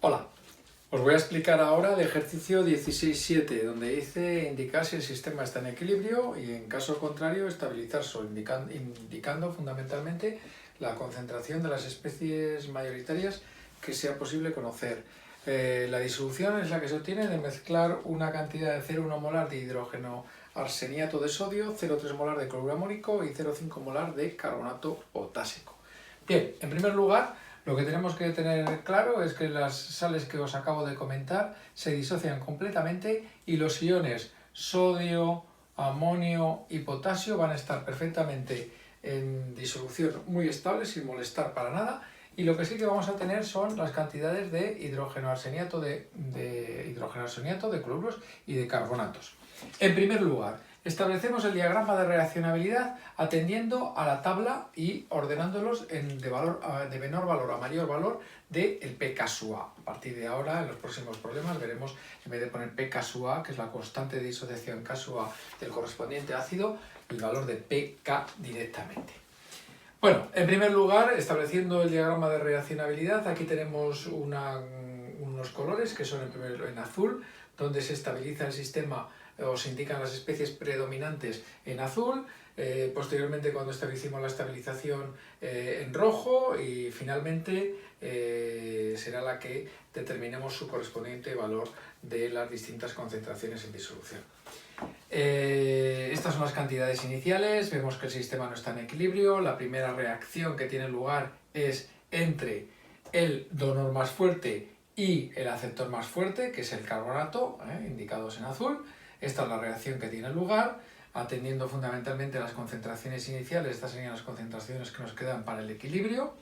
Hola, os voy a explicar ahora el ejercicio 16.7, donde dice indicar si el sistema está en equilibrio y en caso contrario estabilizarse, indicando fundamentalmente la concentración de las especies mayoritarias que sea posible conocer. La disolución es la que se obtiene de mezclar una cantidad de 0,1 molar de hidrógeno arseniato de sodio, 0,3 molar de cloruro amónico y 0,5 molar de carbonato potásico. Bien, en primer lugar, lo que tenemos que tener claro es que las sales que os acabo de comentar se disocian completamente y los iones sodio, amonio y potasio van a estar perfectamente en disolución muy estable, sin molestar para nada, y lo que sí que vamos a tener son las cantidades de hidrógeno arseniato, de cloruros y de carbonatos. En primer lugar, establecemos el diagrama de reaccionabilidad atendiendo a la tabla y ordenándolos de menor valor a mayor valor del pKa. A partir de ahora, en los próximos problemas, veremos, en vez de poner pKa, que es la constante de disociación Ka del correspondiente ácido, el valor de pK directamente. Bueno, en primer lugar, estableciendo el diagrama de reaccionabilidad, aquí tenemos unos colores que son en azul, donde se estabiliza el sistema o se indican las especies predominantes en azul, posteriormente cuando establecimos la estabilización en rojo y finalmente será la que determinemos su correspondiente valor de las distintas concentraciones en disolución. Estas son las cantidades iniciales, vemos que el sistema no está en equilibrio, la primera reacción que tiene lugar es entre el donor más fuerte y el aceptor más fuerte, que es el carbonato, indicados en azul. Esta es la reacción que tiene lugar, atendiendo fundamentalmente a las concentraciones iniciales. Estas serían las concentraciones que nos quedan para el equilibrio.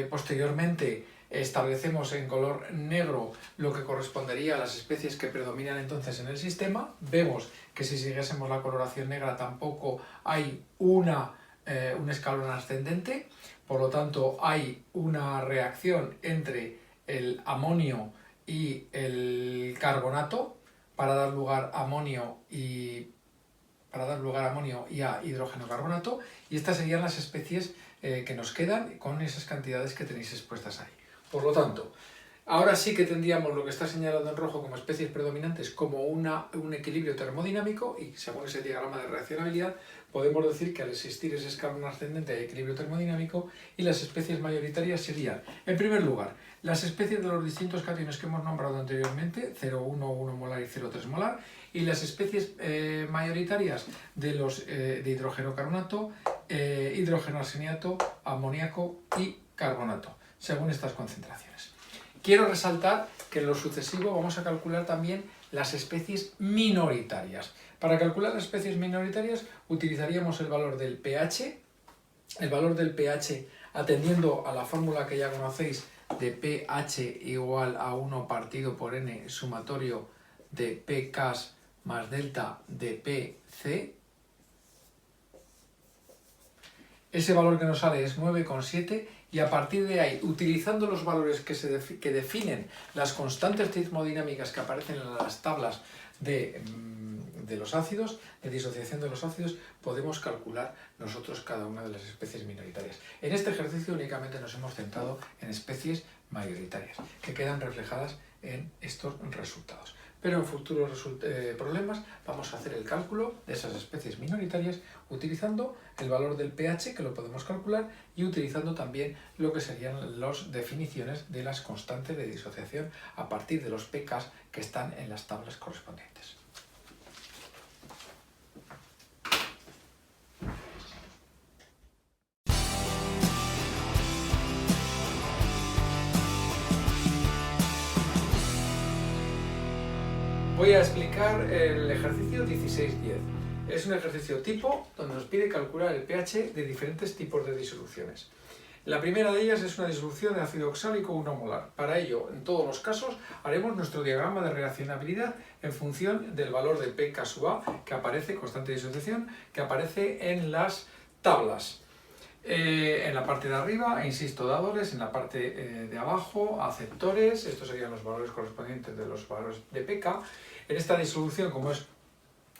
Posteriormente establecemos en color negro lo que correspondería a las especies que predominan entonces en el sistema. Vemos que si siguiésemos la coloración negra tampoco hay un escalón ascendente, por lo tanto hay una reacción entre el amonio y el carbonato para dar lugar a amonio y a hidrógeno carbonato, y estas serían las especies que nos quedan con esas cantidades que tenéis expuestas ahí. Por lo tanto, ahora sí que tendríamos lo que está señalado en rojo como especies predominantes como un equilibrio termodinámico, y según ese diagrama de reaccionabilidad podemos decir que al existir ese escalón ascendente hay equilibrio termodinámico, y las especies mayoritarias serían, en primer lugar, las especies de los distintos cationes que hemos nombrado anteriormente, 0,1, 1 molar y 0,3 molar, y las especies mayoritarias de hidrógeno carbonato, hidrógeno arseniato, amoníaco y carbonato, según estas concentraciones. Quiero resaltar que en lo sucesivo vamos a calcular también las especies minoritarias. Para calcular las especies minoritarias utilizaríamos el valor del pH, atendiendo a la fórmula que ya conocéis de pH igual a 1 partido por n sumatorio de pKs más delta de pC. Ese valor que nos sale es 9,7, y a partir de ahí, utilizando los valores que definen las constantes termodinámicas que aparecen en las tablas de los ácidos, de disociación de los ácidos, podemos calcular nosotros cada una de las especies minoritarias. En este ejercicio únicamente nos hemos centrado en especies mayoritarias, que quedan reflejadas en estos resultados. Pero en futuros problemas vamos a hacer el cálculo de esas especies minoritarias utilizando el valor del pH, que lo podemos calcular, y utilizando también lo que serían las definiciones de las constantes de disociación a partir de los pKs que están en las tablas correspondientes. Voy a explicar el ejercicio 16.10. Es un ejercicio tipo donde nos pide calcular el pH de diferentes tipos de disoluciones. La primera de ellas es una disolución de ácido oxálico 1 molar. Para ello, en todos los casos, haremos nuestro diagrama de reaccionabilidad en función del valor de pKa que aparece, constante de disociación, que aparece en las tablas. En la parte de arriba, insisto, dadores, en la parte de abajo, aceptores. Estos serían los valores correspondientes de los valores de pK. En esta disolución, como es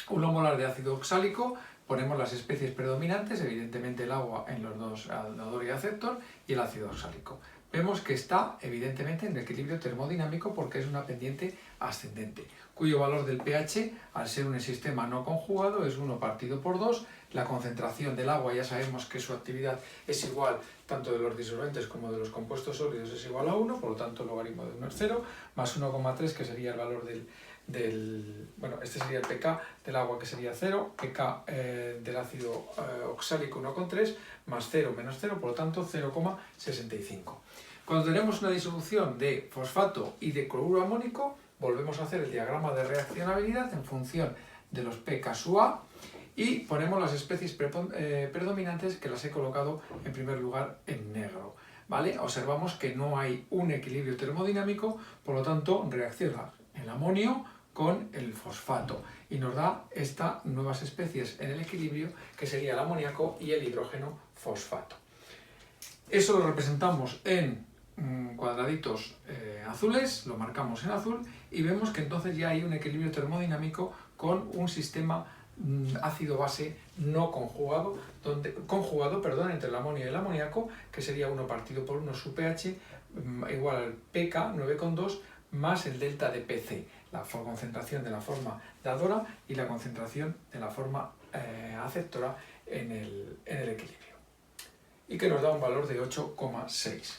1 molar de ácido oxálico, ponemos las especies predominantes, evidentemente el agua en los dos, aldador y aceptor, y el ácido oxálico. Vemos que está evidentemente en equilibrio termodinámico porque es una pendiente ascendente, cuyo valor del pH, al ser un sistema no conjugado, es 1 partido por 2. La concentración del agua, ya sabemos que su actividad es igual, tanto de los disolventes como de los compuestos sólidos es igual a 1, por lo tanto el logaritmo de 1 es 0, más 1,3, que sería el valor bueno, este sería el pK del agua, que sería 0, pK del ácido oxálico 1,3, más 0 menos 0, por lo tanto 0,65. Cuando tenemos una disolución de fosfato y de cloruro amónico, volvemos a hacer el diagrama de reaccionabilidad en función de los pK su A y ponemos las especies predominantes, que las he colocado en primer lugar en negro. ¿Vale? Observamos que no hay un equilibrio termodinámico, por lo tanto reacciona el amonio con el fosfato y nos da estas nuevas especies en el equilibrio, que sería el amoníaco y el hidrógeno fosfato. Eso lo representamos en cuadraditos azules, lo marcamos en azul y vemos que entonces ya hay un equilibrio termodinámico con un sistema ácido-base no conjugado, entre el amonio y el amoníaco, que sería 1 partido por 1 su pH igual al pK 9,2 más el delta de Pc, la concentración de la forma dadora y la concentración de la forma aceptora en el equilibrio, y que nos da un valor de 8,6.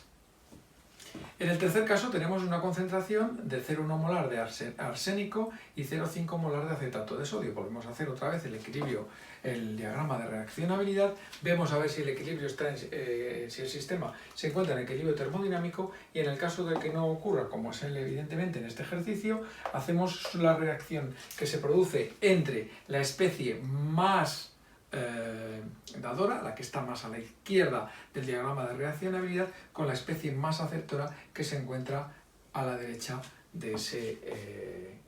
En el tercer caso tenemos una concentración de 0,1 molar de arsénico y 0,5 molar de acetato de sodio. Volvemos a hacer otra vez el equilibrio, el diagrama de reaccionabilidad. Vemos a ver si el equilibrio está si el sistema se encuentra en equilibrio termodinámico, y en el caso de que no ocurra, como es evidentemente en este ejercicio, hacemos la reacción que se produce entre la especie más dadora, la que está más a la izquierda del diagrama de reaccionabilidad, con la especie más aceptora, que se encuentra a la derecha de ese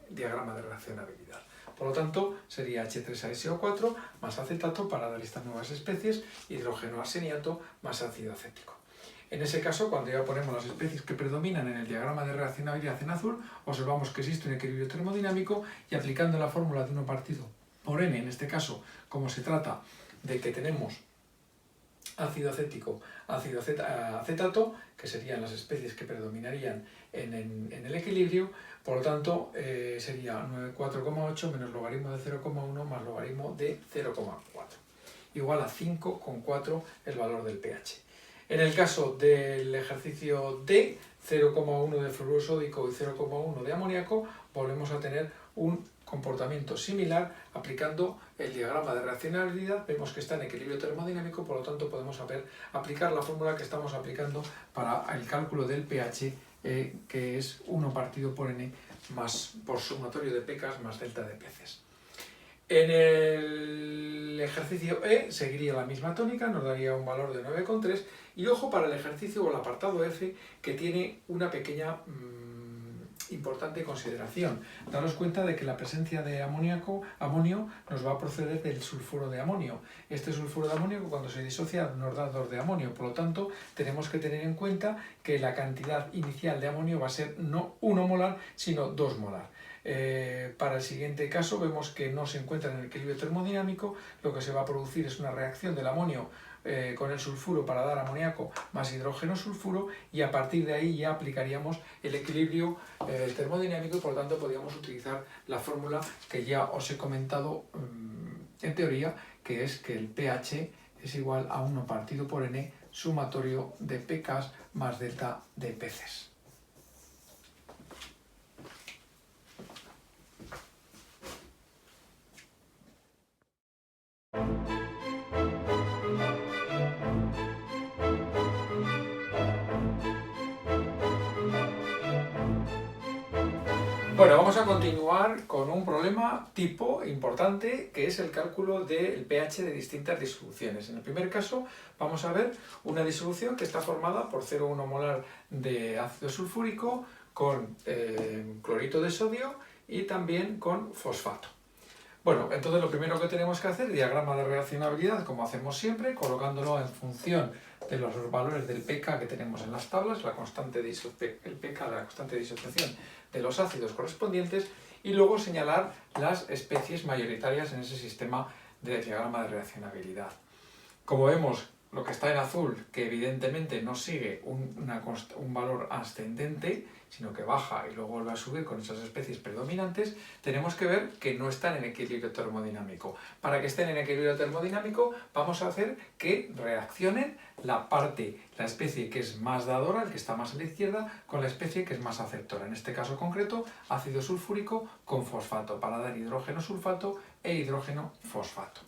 diagrama de reaccionabilidad. Por lo tanto, sería H3SO4 más acetato para dar estas nuevas especies, hidrógeno arseniato más ácido acético. En ese caso, cuando ya ponemos las especies que predominan en el diagrama de reaccionabilidad en azul, observamos que existe un equilibrio termodinámico, y aplicando la fórmula de 1 partido por n, en este caso, como se trata de que tenemos ácido acético, ácido acetato, que serían las especies que predominarían en el equilibrio, por lo tanto sería 4,8 menos logaritmo de 0,1 más logaritmo de 0,4, igual a 5,4 el valor del pH. En el caso del ejercicio D, 0,1 de fluoruro sódico y 0,1 de amoníaco, volvemos a tener un comportamiento similar aplicando el diagrama de reaccionabilidad. Vemos que está en equilibrio termodinámico, por lo tanto podemos aplicar la fórmula que estamos aplicando para el cálculo del pH, que es 1 partido por n más por sumatorio de pKs más delta de Pcs. En el ejercicio E seguiría la misma tónica, nos daría un valor de 9,3, y ojo para el ejercicio o el apartado F, que tiene una pequeña importante consideración. Daros cuenta de que la presencia de amonio nos va a proceder del sulfuro de amonio. Este sulfuro de amonio, cuando se disocia, nos da 2 de amonio. Por lo tanto, tenemos que tener en cuenta que la cantidad inicial de amonio va a ser no 1 molar, sino 2 molar. Para el siguiente caso vemos que no se encuentra en el equilibrio termodinámico. Lo que se va a producir es una reacción del amonio con el sulfuro para dar amoníaco más hidrógeno sulfuro, y a partir de ahí ya aplicaríamos el equilibrio termodinámico, y por lo tanto podríamos utilizar la fórmula que ya os he comentado en teoría, que es que el pH es igual a 1 partido por n sumatorio de pKs más delta de Pcs. Bueno, vamos a continuar con un problema tipo importante, que es el cálculo del pH de distintas disoluciones. En el primer caso vamos a ver una disolución que está formada por 0,1 molar de ácido sulfúrico con clorito de sodio y también con fosfato. Bueno, entonces lo primero que tenemos que hacer, diagrama de reaccionabilidad, como hacemos siempre, colocándolo en función de los valores del pK que tenemos en las tablas, el pK, la constante de disociación de los ácidos correspondientes, y luego señalar las especies mayoritarias en ese sistema del diagrama de reaccionabilidad. Como vemos, lo que está en azul, que evidentemente no sigue un valor ascendente, sino que baja y luego vuelve a subir con esas especies predominantes, tenemos que ver que no están en equilibrio termodinámico. Para que estén en equilibrio termodinámico, vamos a hacer que reaccionen la especie que es más dadora, el que está más a la izquierda, con la especie que es más aceptora. En este caso concreto, ácido sulfúrico con fosfato, para dar hidrógeno sulfato e hidrógeno fosfato.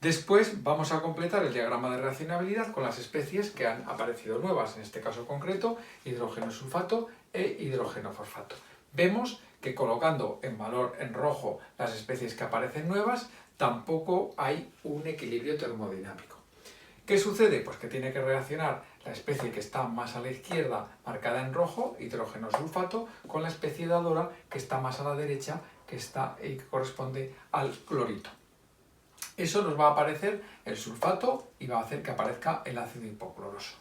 Después vamos a completar el diagrama de reaccionabilidad con las especies que han aparecido nuevas, en este caso concreto, hidrógeno sulfato e hidrógeno fosfato. Vemos que colocando en valor en rojo las especies que aparecen nuevas, tampoco hay un equilibrio termodinámico. ¿Qué sucede? Pues que tiene que reaccionar la especie que está más a la izquierda, marcada en rojo, hidrógeno sulfato, con la especie dadora que está más a la derecha, que corresponde al clorito. Eso nos va a aparecer el sulfato y va a hacer que aparezca el ácido hipocloroso.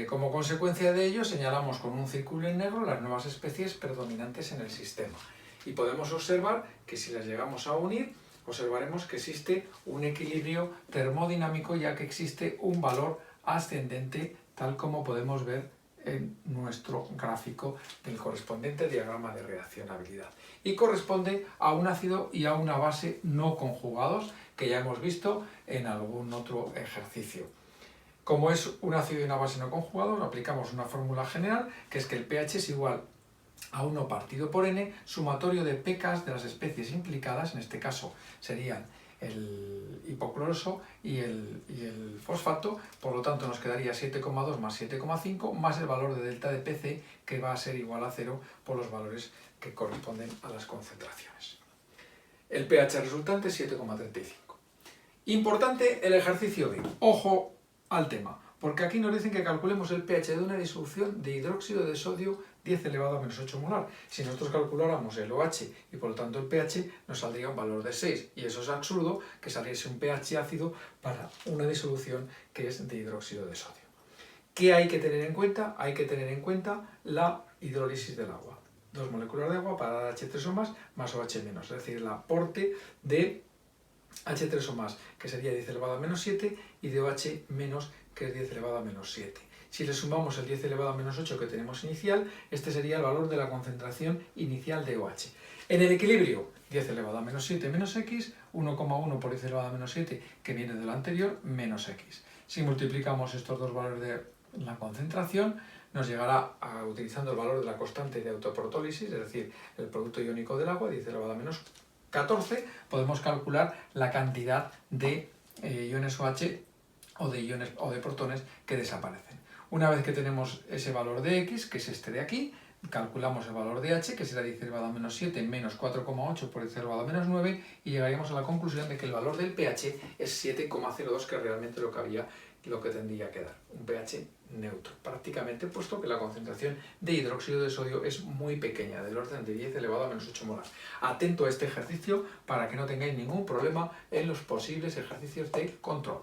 Como consecuencia de ello, señalamos con un círculo en negro las nuevas especies predominantes en el sistema. Y podemos observar que si las llegamos a unir, observaremos que existe un equilibrio termodinámico, ya que existe un valor ascendente, tal como podemos ver en nuestro gráfico del correspondiente diagrama de reaccionabilidad. Y corresponde a un ácido y a una base no conjugados, que ya hemos visto en algún otro ejercicio. Como es un ácido y una base no conjugados, aplicamos una fórmula general, que es que el pH es igual a 1 partido por n, sumatorio de pKs de las especies implicadas, en este caso serían el hipocloroso y el fosfato, por lo tanto nos quedaría 7,2 más 7,5 más el valor de delta de Pc, que va a ser igual a 0 por los valores que corresponden a las concentraciones. El pH resultante es 7,35. Importante el ejercicio B. Ojo al tema, porque aquí nos dicen que calculemos el pH de una disolución de hidróxido de sodio 10 elevado a menos 8 molar. Si nosotros calculáramos el OH y por lo tanto el pH, nos saldría un valor de 6. Y eso es absurdo que saliese un pH ácido para una disolución que es de hidróxido de sodio. ¿Qué hay que tener en cuenta? Hay que tener en cuenta la hidrólisis del agua. 2 moléculas de agua para dar H3O más OH menos, es decir, el aporte de H3O+, que sería 10 elevado a menos 7, y de OH menos, que es 10 elevado a menos 7. Si le sumamos el 10 elevado a menos 8 que tenemos inicial, este sería el valor de la concentración inicial de OH. En el equilibrio, 10 elevado a menos 7 menos X, 1,1 por 10 elevado a menos 7, que viene de lo anterior, menos X. Si multiplicamos estos dos valores de la concentración, nos llegará utilizando el valor de la constante de autoprotólisis, es decir, el producto iónico del agua, 10 elevado a menos 14, podemos calcular la cantidad de iones OH o de protones que desaparecen. Una vez que tenemos ese valor de X, que es este de aquí, calculamos el valor de H, que será 10 elevado a menos 7 menos 4,8 por 10 elevado a menos 9, y llegaríamos a la conclusión de que el valor del pH es 7,02, que es realmente lo que tendría que dar, un pH neutro, prácticamente, puesto que la concentración de hidróxido de sodio es muy pequeña, del orden de 10 elevado a menos 8 molar. Atento a este ejercicio para que no tengáis ningún problema en los posibles ejercicios de control.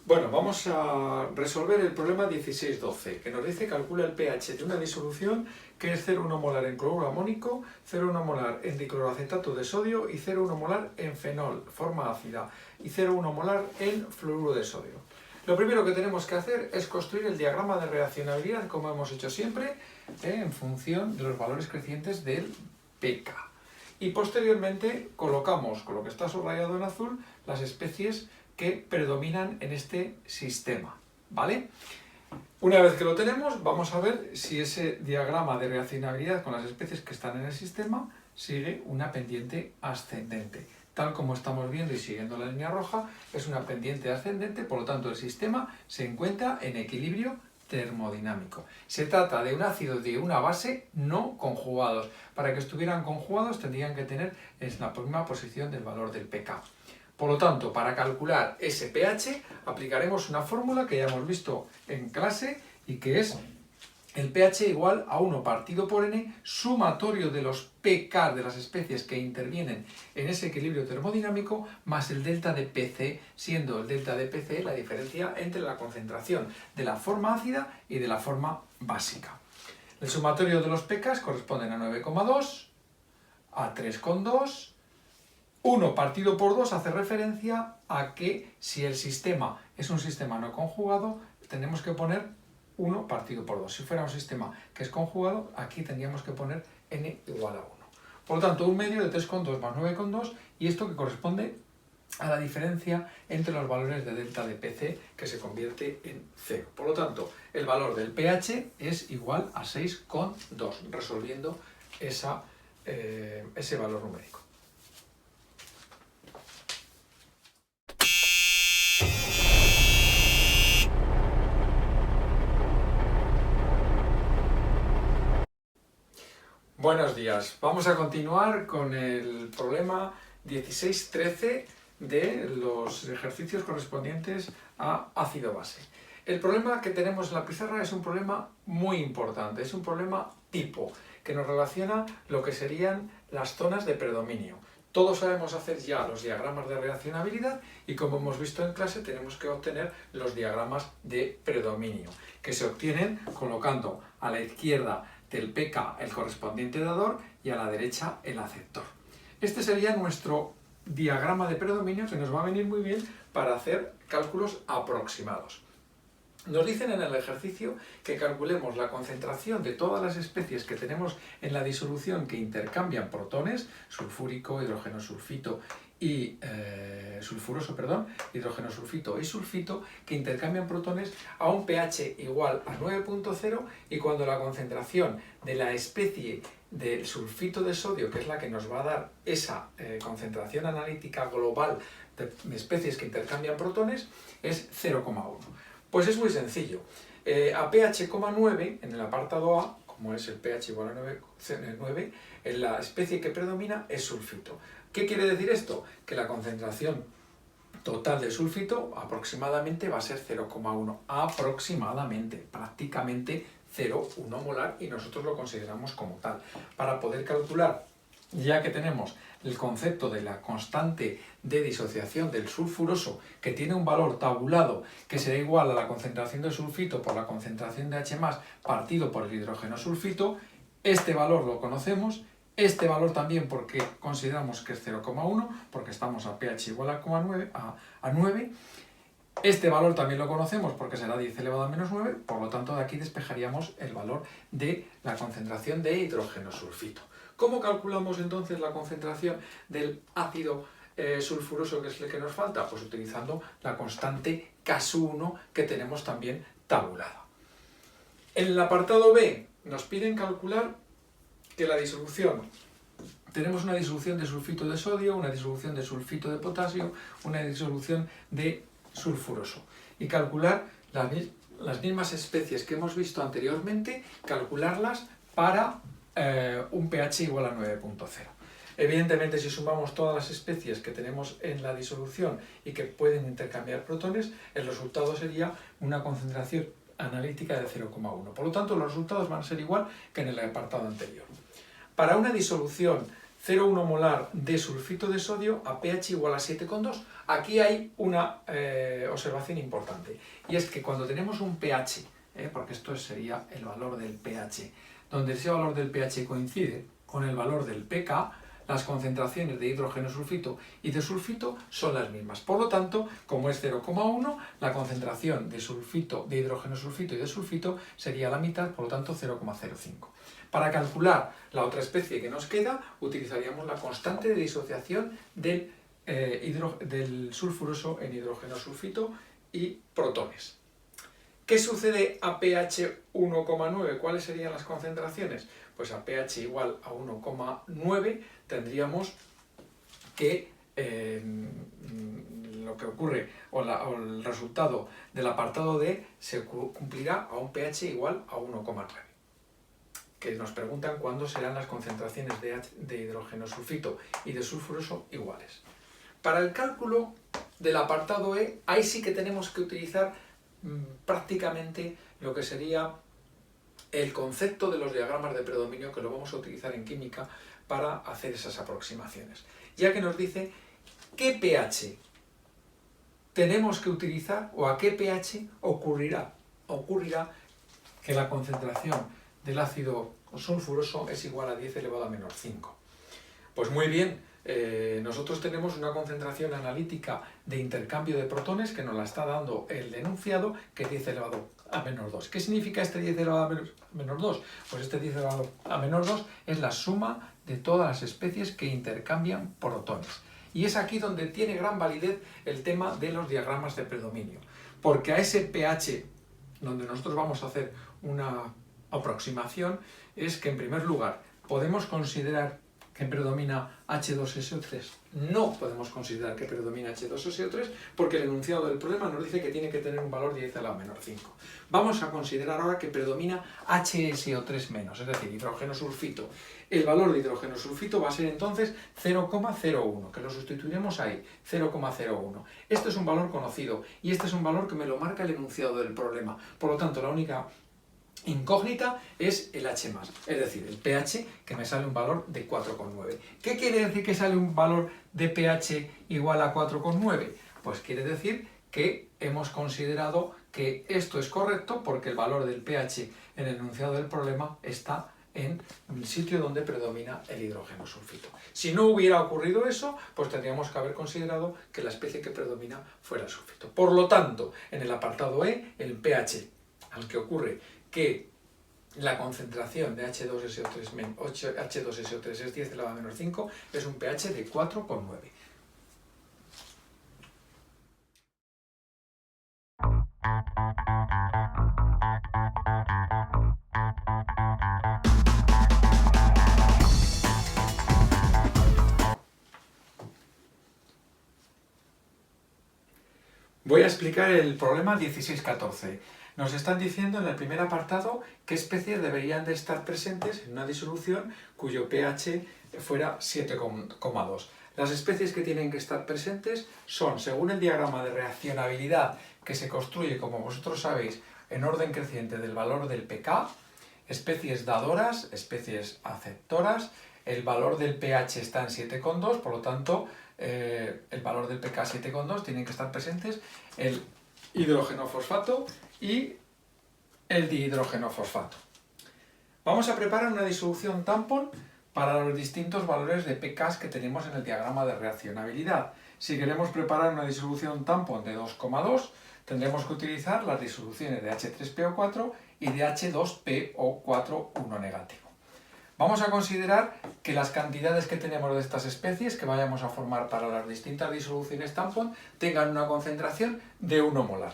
Bueno, vamos a resolver el problema 1612, que nos dice calcula el pH de una disolución que es 0,1 molar en cloruro amónico, 0,1 molar en dicloroacetato de sodio y 0,1 molar en fenol, forma ácida, y 0,1 molar en fluoruro de sodio. Lo primero que tenemos que hacer es construir el diagrama de reaccionabilidad, como hemos hecho siempre, en función de los valores crecientes del pK. Y posteriormente colocamos, con lo que está subrayado en azul, las especies que predominan en este sistema, ¿vale? Una vez que lo tenemos, vamos a ver si ese diagrama de reaccionabilidad con las especies que están en el sistema sigue una pendiente ascendente. Tal como estamos viendo y siguiendo la línea roja, es una pendiente ascendente, por lo tanto el sistema se encuentra en equilibrio termodinámico. Se trata de un ácido de una base no conjugados. Para que estuvieran conjugados tendrían que tener en la primera posición del valor del pK. Por lo tanto, para calcular ese pH aplicaremos una fórmula que ya hemos visto en clase y que es el pH igual a 1 partido por n, sumatorio de los pK de las especies que intervienen en ese equilibrio termodinámico, más el delta de Pc, siendo el delta de Pc la diferencia entre la concentración de la forma ácida y de la forma básica. El sumatorio de los pK corresponden a 9,2, a 3,2, 1 partido por 2 hace referencia a que si el sistema es un sistema no conjugado, tenemos que poner 1 partido por 2. Si fuera un sistema que es conjugado, aquí tendríamos que poner n igual a 1. Por lo tanto, un medio de 3,2 más 9,2, y esto que corresponde a la diferencia entre los valores de delta de Pc, que se convierte en 0. Por lo tanto, el valor del pH es igual a 6,2, resolviendo ese valor numérico. Buenos días, vamos a continuar con el problema 16-13 de los ejercicios correspondientes a ácido-base. El problema que tenemos en la pizarra es un problema muy importante, es un problema tipo, que nos relaciona lo que serían las zonas de predominio. Todos sabemos hacer ya los diagramas de reaccionabilidad y, como hemos visto en clase, tenemos que obtener los diagramas de predominio, que se obtienen colocando a la izquierda del pK el correspondiente dador y a la derecha el aceptor. Este sería nuestro diagrama de predominio, que nos va a venir muy bien para hacer cálculos aproximados. Nos dicen en el ejercicio que calculemos la concentración de todas las especies que tenemos en la disolución que intercambian protones, sulfúrico, hidrógeno sulfito y hidrógeno sulfito y sulfito, que intercambian protones a un pH igual a 9,0, y cuando la concentración de la especie del sulfito de sodio, que es la que nos va a dar esa concentración analítica global de especies que intercambian protones, es 0,1. Pues es muy sencillo. A pH, 9, en el apartado A, como es el pH igual a 9, la especie que predomina es sulfito. ¿Qué quiere decir esto? Que la concentración total de sulfito aproximadamente va a ser 0,1. Aproximadamente, prácticamente 0,1 molar, y nosotros lo consideramos como tal. Para poder calcular, ya que tenemos el concepto de la constante de disociación del sulfuroso, que tiene un valor tabulado que será igual a la concentración de sulfito por la concentración de H+, partido por el hidrógeno sulfito, este valor lo conocemos, este valor también porque consideramos que es 0,1, porque estamos a pH igual a 9, este valor también lo conocemos porque será 10 elevado a menos 9, por lo tanto de aquí despejaríamos el valor de la concentración de hidrógeno sulfito. ¿Cómo calculamos entonces la concentración del ácido sulfuroso, que es el que nos falta? Pues utilizando la constante K1 que tenemos también tabulada. En el apartado B nos piden calcular que la disolución, tenemos una disolución de sulfito de sodio, una disolución de sulfito de potasio, una disolución de sulfuroso, y calcular las mismas especies que hemos visto anteriormente, calcularlas para un pH igual a 9,0. Evidentemente, si sumamos todas las especies que tenemos en la disolución y que pueden intercambiar protones, el resultado sería una concentración analítica de 0,1. Por lo tanto, los resultados van a ser igual que en el apartado anterior. Para una disolución 0,1 molar de sulfito de sodio a pH igual a 7,2, aquí hay una observación importante, y es que cuando tenemos un pH, porque esto sería el valor del pH, donde ese valor del pH coincide con el valor del pK, las concentraciones de hidrógeno sulfito y de sulfito son las mismas. Por lo tanto, como es 0,1, la concentración de hidrógeno sulfito y de sulfito sería la mitad, por lo tanto 0,05. Para calcular la otra especie que nos queda, utilizaríamos la constante de disociación del sulfuroso en hidrógeno sulfito y protones. ¿Qué sucede a pH 1,9? ¿Cuáles serían las concentraciones? Pues a pH igual a 1,9 tendríamos que lo que ocurre, o el resultado del apartado D se cumplirá a un pH igual a 1,9. Que nos preguntan cuándo serán las concentraciones de hidrógeno sulfito y de sulfuroso iguales. Para el cálculo del apartado E, ahí sí que tenemos que utilizar prácticamente lo que sería el concepto de los diagramas de predominio, que lo vamos a utilizar en química para hacer esas aproximaciones. Ya que nos dice qué pH tenemos que utilizar o a qué pH ocurrirá que la concentración del ácido sulfuroso es igual a 10 elevado a menos 5. Pues muy bien, nosotros tenemos una concentración analítica de intercambio de protones que nos la está dando el enunciado, que es 10 elevado a menos 2. ¿Qué significa este 10 elevado a menos 2? Pues este 10 elevado a menos 2 es la suma de todas las especies que intercambian protones. Y es aquí donde tiene gran validez el tema de los diagramas de predominio, porque a ese pH donde nosotros vamos a hacer una aproximación es que, en primer lugar, podemos considerar que predomina H2SO3. No podemos considerar que predomina H2SO3 porque el enunciado del problema nos dice que tiene que tener un valor 10 a la menor 5. Vamos a considerar ahora que predomina HSO3-, es decir, hidrógeno sulfito. El valor de hidrógeno sulfito va a ser entonces 0,01, que lo sustituiremos ahí, 0,01. Este es un valor conocido y este es un valor que me lo marca el enunciado del problema. Por lo tanto, la única incógnita es el H+, es decir, el pH, que me sale un valor de 4,9. ¿Qué quiere decir que sale un valor de pH igual a 4,9? Pues quiere decir que hemos considerado que esto es correcto porque el valor del pH en el enunciado del problema está en el sitio donde predomina el hidrógeno sulfito. Si no hubiera ocurrido eso, pues tendríamos que haber considerado que la especie que predomina fuera el sulfito. Por lo tanto, en el apartado E, el pH al que ocurre que la concentración de H2SO3 es 10 elevado a menos 5, es un pH de 4,9. Voy a explicar el problema 1614. Nos están diciendo en el primer apartado qué especies deberían de estar presentes en una disolución cuyo pH fuera 7,2. Las especies que tienen que estar presentes son, según el diagrama de reaccionabilidad que se construye, como vosotros sabéis, en orden creciente del valor del pK, especies dadoras, especies aceptoras, el valor del pH está en 7,2, por lo tanto, el valor del pK 7,2, tienen que estar presentes el hidrógeno fosfato y el dihidrógeno fosfato. Vamos a preparar una disolución tampón para los distintos valores de pK que tenemos en el diagrama de reaccionabilidad. Si queremos preparar una disolución tampón de 2,2, tendremos que utilizar las disoluciones de H3PO4 y de H2PO4 negativo. Vamos a considerar que las cantidades que tenemos de estas especies que vayamos a formar para las distintas disoluciones tampón tengan una concentración de 1 molar.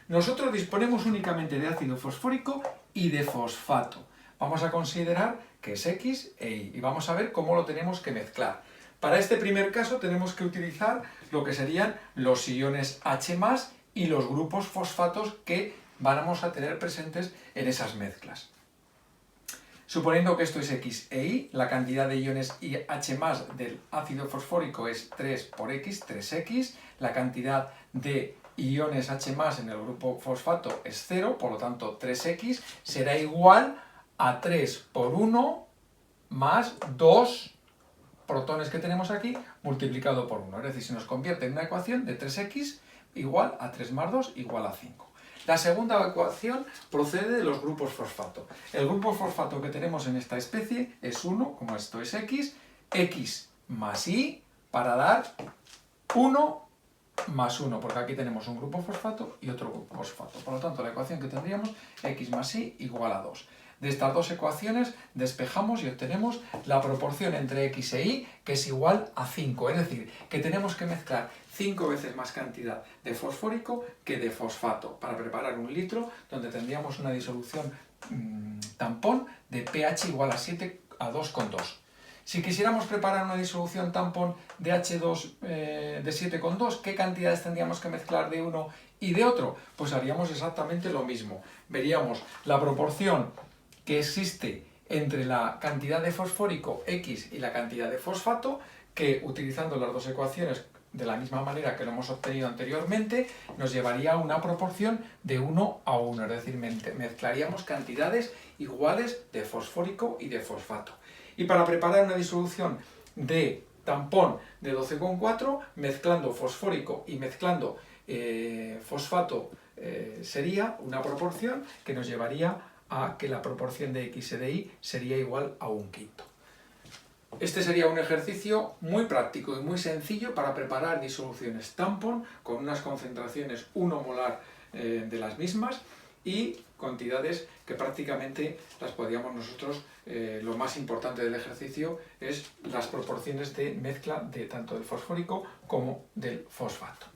Nosotros disponemos únicamente de ácido fosfórico y de fosfato. Vamos a considerar que es X e Y y vamos a ver cómo lo tenemos que mezclar. Para este primer caso tenemos que utilizar lo que serían los iones H+ y los grupos fosfatos que vamos a tener presentes en esas mezclas. Suponiendo que esto es X e Y, la cantidad de iones H+ del ácido fosfórico es 3 por X, 3X, la cantidad de iones H+ en el grupo fosfato es 0, por lo tanto 3X será igual a 3 por 1 más 2 protones que tenemos aquí multiplicado por 1. Es decir, se nos convierte en una ecuación de 3X igual a 3 más 2 igual a 5. La segunda ecuación procede de los grupos fosfato. El grupo fosfato que tenemos en esta especie es 1, como esto es X más Y para dar 1 más 1, porque aquí tenemos un grupo fosfato y otro grupo fosfato. Por lo tanto, la ecuación que tendríamos X más Y igual a 2. De estas dos ecuaciones despejamos y obtenemos la proporción entre X e Y, que es igual a 5. Es decir, que tenemos que mezclar 5 veces más cantidad de fosfórico que de fosfato para preparar un litro donde tendríamos una disolución tampón de pH igual a 7 a 2,2. Si quisiéramos preparar una disolución tampón de H2 de 7,2, ¿qué cantidades tendríamos que mezclar de uno y de otro? Pues haríamos exactamente lo mismo. Veríamos la proporción que existe entre la cantidad de fosfórico X y la cantidad de fosfato, que utilizando las dos ecuaciones de la misma manera que lo hemos obtenido anteriormente, nos llevaría a una proporción de 1 a 1, es decir, mezclaríamos cantidades iguales de fosfórico y de fosfato. Y para preparar una disolución de tampón de 12,4, mezclando fosfórico y mezclando fosfato, sería una proporción que nos llevaría a que la proporción de X de Y sería igual a 1/5. Este sería un ejercicio muy práctico y muy sencillo para preparar disoluciones tampón con unas concentraciones 1 molar de las mismas y cantidades que prácticamente las podíamos nosotros, lo más importante del ejercicio es las proporciones de mezcla de tanto del fosfórico como del fosfato.